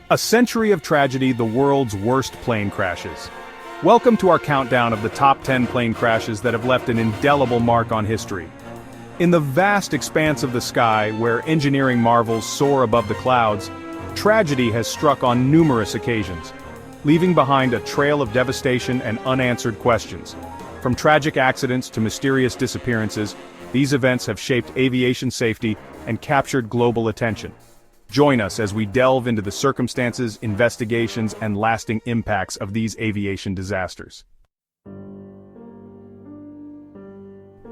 A century of tragedy, the world's worst plane crashes. Welcome to our countdown of the top 10 plane crashes that have left an indelible mark on history. In the vast expanse of the sky, where engineering marvels soar above the clouds, tragedy has struck on numerous occasions, leaving behind a trail of devastation and unanswered questions. From tragic accidents to mysterious disappearances, these events have shaped aviation safety and captured global attention. Join us as we delve into the circumstances, investigations, and lasting impacts of these aviation disasters.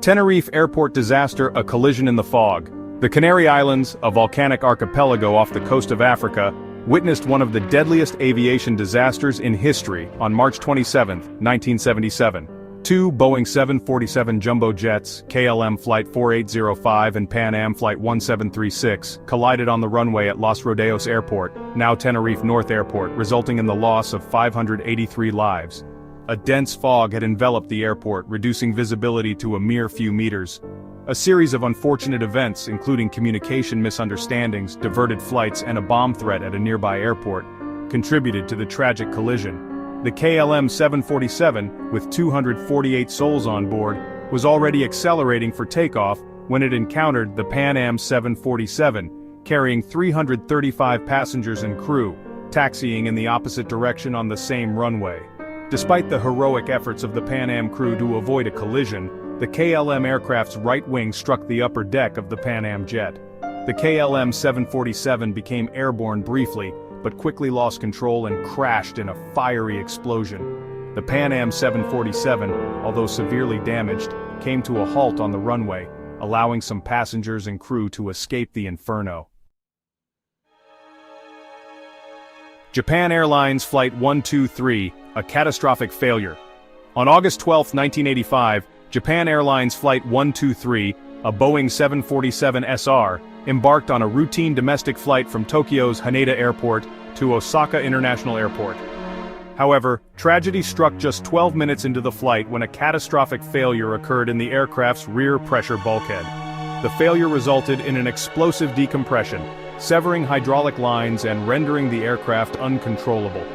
Tenerife airport disaster, a collision in the fog. The Canary Islands, a volcanic archipelago off the coast of Africa, witnessed one of the deadliest aviation disasters in history on March 27, 1977. Two Boeing 747 jumbo jets, KLM Flight 4805 and PanAm Flight 1736, collided on the runway at Los Rodeos Airport, now Tenerife North Airport, resulting in the loss of 583 lives. A dense fog had enveloped the airport, reducing visibility to a mere few meters. A series of unfortunate events, including communication misunderstandings, diverted flights, and a bomb threat at a nearby airport, contributed to the tragic collision. The KLM 747, with 248 souls on board, was already accelerating for takeoff when it encountered the PanAm 747, carrying 335 passengers and crew, taxiing in the opposite direction on the same runway. Despite the heroic efforts of the PanAm crew to avoid a collision, the KLM aircraft's right wing struck the upper deck of the PanAm jet. The KLM 747 became airborne briefly, but quickly lost control and crashed in a fiery explosion. The PanAm 747, although severely damaged, came to a halt on the runway, allowing some passengers and crew to escape the inferno. Japan Airlines Flight 123, a catastrophic failure. On August 12, 1985, Japan Airlines Flight 123, a Boeing 747 SR, embarked on a routine domestic flight from Tokyo's Haneda Airport to Osaka International Airport. However, tragedy struck just 12 minutes into the flight when a catastrophic failure occurred in the aircraft's rear pressure bulkhead. The failure resulted in an explosive decompression, severing hydraulic lines and rendering the aircraft uncontrollable.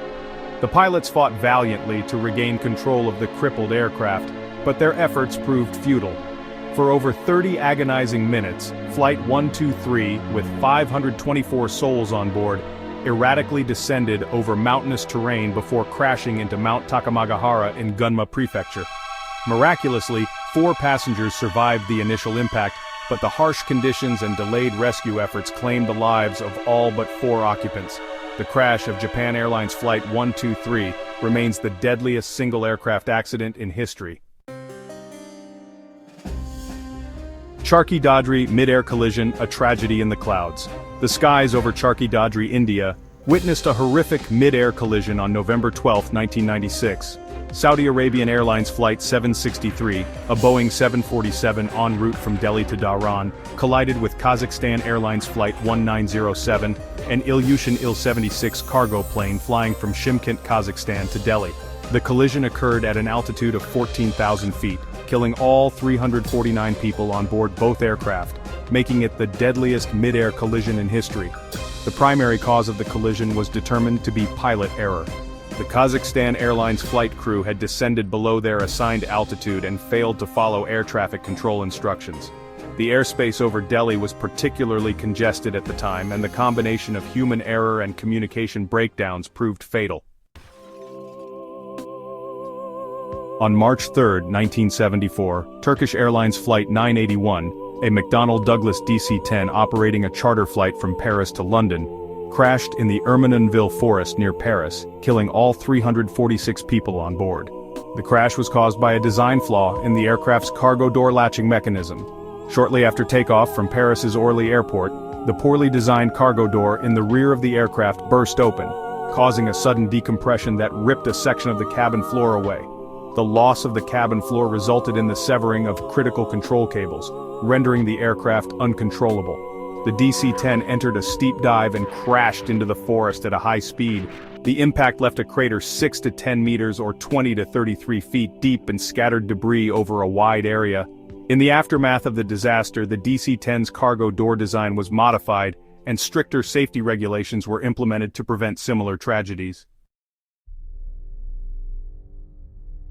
The pilots fought valiantly to regain control of the crippled aircraft, but their efforts proved futile. For over 30 agonizing minutes, Flight 123, with 524 souls on board, erratically descended over mountainous terrain before crashing into Mount Takamagahara in Gunma Prefecture. Miraculously, 4 passengers survived the initial impact, but the harsh conditions and delayed rescue efforts claimed the lives of all but 4 occupants. The crash of Japan Airlines Flight 123 remains the deadliest single aircraft accident in history. Charki Dadri mid-air collision, a tragedy in the clouds. The skies over Charki Dadri, India, witnessed a horrific mid-air collision on November 12, 1996. Saudi Arabian Airlines Flight 763, a Boeing 747 en route from Delhi to Dhahran, collided with Kazakhstan Airlines Flight 1907, an Ilyushin Il-76 cargo plane flying from Shymkent, Kazakhstan to Delhi. The collision occurred at an altitude of 14,000 feet, killing all 349 people on board both aircraft, making it the deadliest mid-air collision in history. The primary cause of the collision was determined to be pilot error. The Kazakhstan Airlines flight crew had descended below their assigned altitude and failed to follow air traffic control instructions. The airspace over Delhi was particularly congested at the time, and the combination of human error and communication breakdowns proved fatal. On March 3, 1974, Turkish Airlines Flight 981, a McDonnell Douglas DC-10 operating a charter flight from Paris to London, crashed in the Ermenonville forest near Paris, killing all 346 people on board. The crash was caused by a design flaw in the aircraft's cargo door latching mechanism. Shortly after takeoff from Paris's Orly Airport, the poorly designed cargo door in the rear of the aircraft burst open, causing a sudden decompression that ripped a section of the cabin floor away. The loss of the cabin floor resulted in the severing of critical control cables, rendering the aircraft uncontrollable. The DC-10 entered a steep dive and crashed into the forest at a high speed. The impact left a crater 6 to 10 meters or 20 to 33 feet deep and scattered debris over a wide area. In the aftermath of the disaster, the DC-10's cargo door design was modified and stricter safety regulations were implemented to prevent similar tragedies.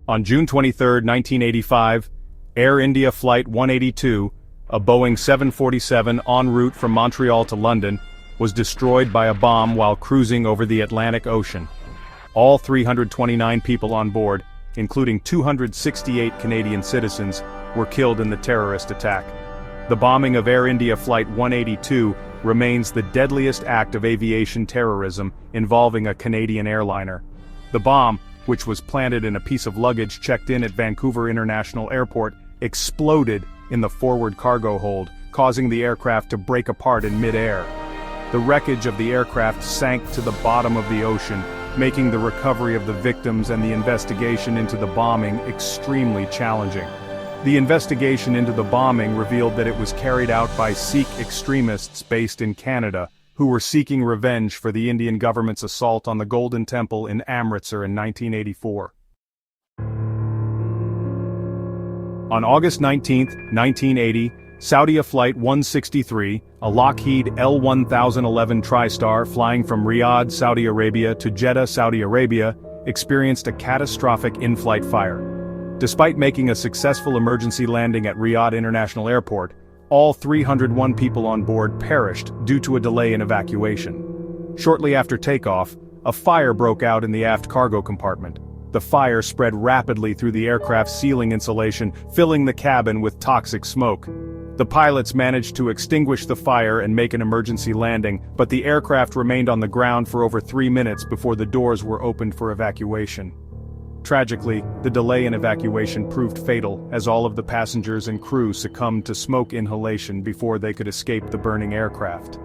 On June 23, 1985, Air India Flight 182, a Boeing 747 en route from Montreal to London, was destroyed by a bomb while cruising over the Atlantic Ocean. All 329 people on board, including 268 Canadian citizens, were killed in the terrorist attack. The bombing of Air India Flight 182 remains the deadliest act of aviation terrorism involving a Canadian airliner. The bomb, which was planted in a piece of luggage checked in at Vancouver International Airport, exploded in the forward cargo hold, causing the aircraft to break apart in mid-air. The wreckage of the aircraft sank to the bottom of the ocean, making the recovery of the victims and the investigation into the bombing extremely challenging. The investigation into the bombing revealed that it was carried out by Sikh extremists based in Canada, who were seeking revenge for the Indian government's assault on the Golden Temple in Amritsar in 1984. On August 19, 1980, Saudia Flight 163, a Lockheed L-1011 TriStar flying from Riyadh, Saudi Arabia to Jeddah, Saudi Arabia, experienced a catastrophic in-flight fire. Despite making a successful emergency landing at Riyadh International Airport, all 301 people on board perished due to a delay in evacuation. Shortly after takeoff, a fire broke out in the aft cargo compartment. The fire spread rapidly through the aircraft's ceiling insulation, filling the cabin with toxic smoke. The pilots managed to extinguish the fire and make an emergency landing, but the aircraft remained on the ground for over 3 minutes before the doors were opened for evacuation. Tragically, the delay in evacuation proved fatal, as all of the passengers and crew succumbed to smoke inhalation before they could escape the burning aircraft.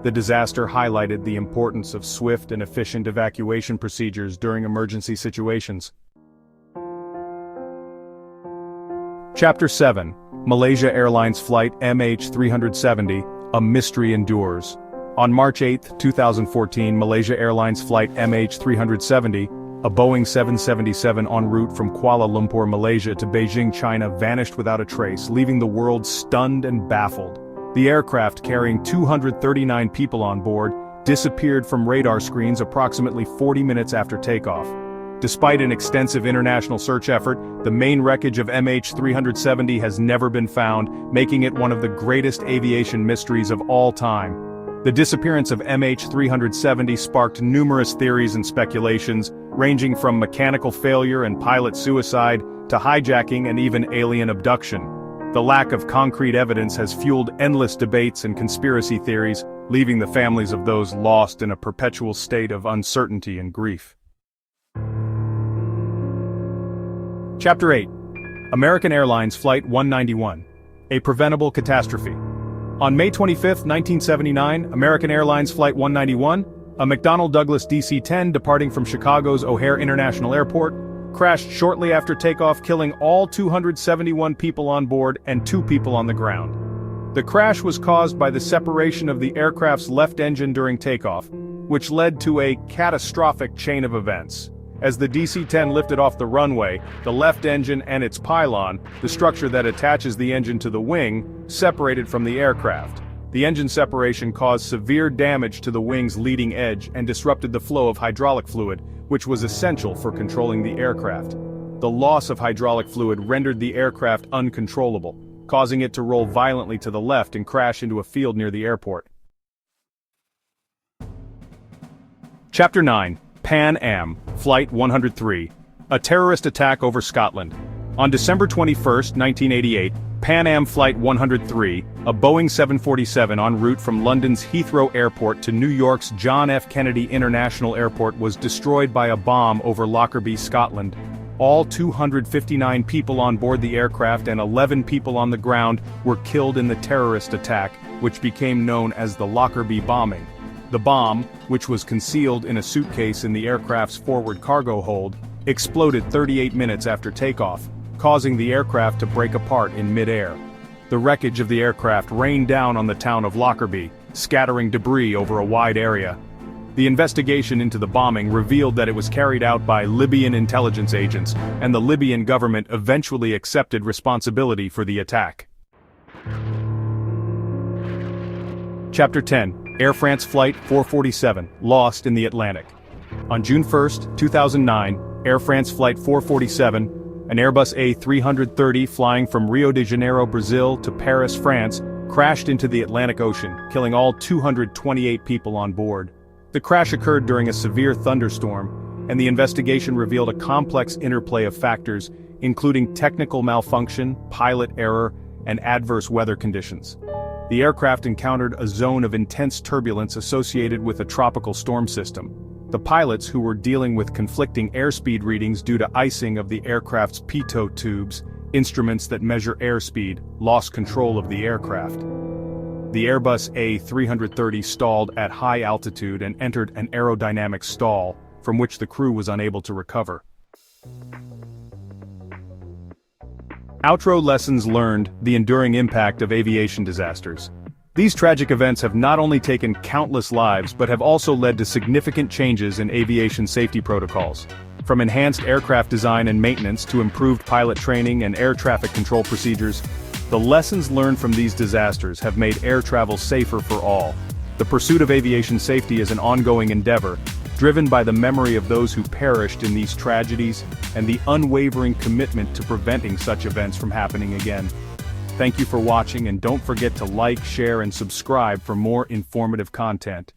The disaster highlighted the importance of swift and efficient evacuation procedures during emergency situations. Chapter 7. Malaysia Airlines Flight MH370, A Mystery Endures. On March 8, 2014, Malaysia Airlines Flight MH370, a Boeing 777 en route from Kuala Lumpur, Malaysia to Beijing, China, vanished without a trace, leaving the world stunned and baffled. The aircraft, carrying 239 people on board, disappeared from radar screens approximately 40 minutes after takeoff. Despite an extensive international search effort, the main wreckage of MH370 has never been found, making it one of the greatest aviation mysteries of all time. The disappearance of MH370 sparked numerous theories and speculations, ranging from mechanical failure and pilot suicide to hijacking and even alien abduction. The lack of concrete evidence has fueled endless debates and conspiracy theories, leaving the families of those lost in a perpetual state of uncertainty and grief. Chapter 8. American Airlines Flight 191, A Preventable Catastrophe. On May 25, 1979, American Airlines Flight 191, a McDonnell Douglas DC-10 departing from Chicago's O'Hare International Airport, crashed shortly after takeoff, killing all 271 people on board and 2 people on the ground. The crash was caused by the separation of the aircraft's left engine during takeoff, which led to a catastrophic chain of events. As the DC-10 lifted off the runway, the left engine and its pylon, the structure that attaches the engine to the wing, separated from the aircraft. The engine separation caused severe damage to the wing's leading edge and disrupted the flow of hydraulic fluid, which was essential for controlling the aircraft. The loss of hydraulic fluid rendered the aircraft uncontrollable, causing it to roll violently to the left and crash into a field near the airport. Chapter 9. PanAm Flight 103, a terrorist attack over Scotland. On December 21, 1988, PanAm Flight 103, a Boeing 747 en route from London's Heathrow Airport to New York's John F. Kennedy International Airport, was destroyed by a bomb over Lockerbie, Scotland. All 259 people on board the aircraft and 11 people on the ground were killed in the terrorist attack, which became known as the Lockerbie bombing. The bomb, which was concealed in a suitcase in the aircraft's forward cargo hold, exploded 38 minutes after takeoff, causing the aircraft to break apart in mid-air. The wreckage of the aircraft rained down on the town of Lockerbie, scattering debris over a wide area. The investigation into the bombing revealed that it was carried out by Libyan intelligence agents, and the Libyan government eventually accepted responsibility for the attack. Chapter 10. Air France Flight 447, lost in the Atlantic. On June 1, 2009, Air France Flight 447, an Airbus A330 flying from Rio de Janeiro, Brazil to Paris, France, crashed into the Atlantic Ocean, killing all 228 people on board. The crash occurred during a severe thunderstorm, and the investigation revealed a complex interplay of factors, including technical malfunction, pilot error, and adverse weather conditions. The aircraft encountered a zone of intense turbulence associated with a tropical storm system. The pilots, who were dealing with conflicting airspeed readings due to icing of the aircraft's pitot tubes, instruments that measure airspeed, lost control of the aircraft. The Airbus A330 stalled at high altitude and entered an aerodynamic stall, from which the crew was unable to recover. Outro lessons learned: the enduring impact of aviation disasters. These tragic events have not only taken countless lives but have also led to significant changes in aviation safety protocols. From enhanced aircraft design and maintenance to improved pilot training and air traffic control procedures, the lessons learned from these disasters have made air travel safer for all. The pursuit of aviation safety is an ongoing endeavor, driven by the memory of those who perished in these tragedies and the unwavering commitment to preventing such events from happening again. Thank you for watching, and don't forget to like, share, and subscribe for more informative content.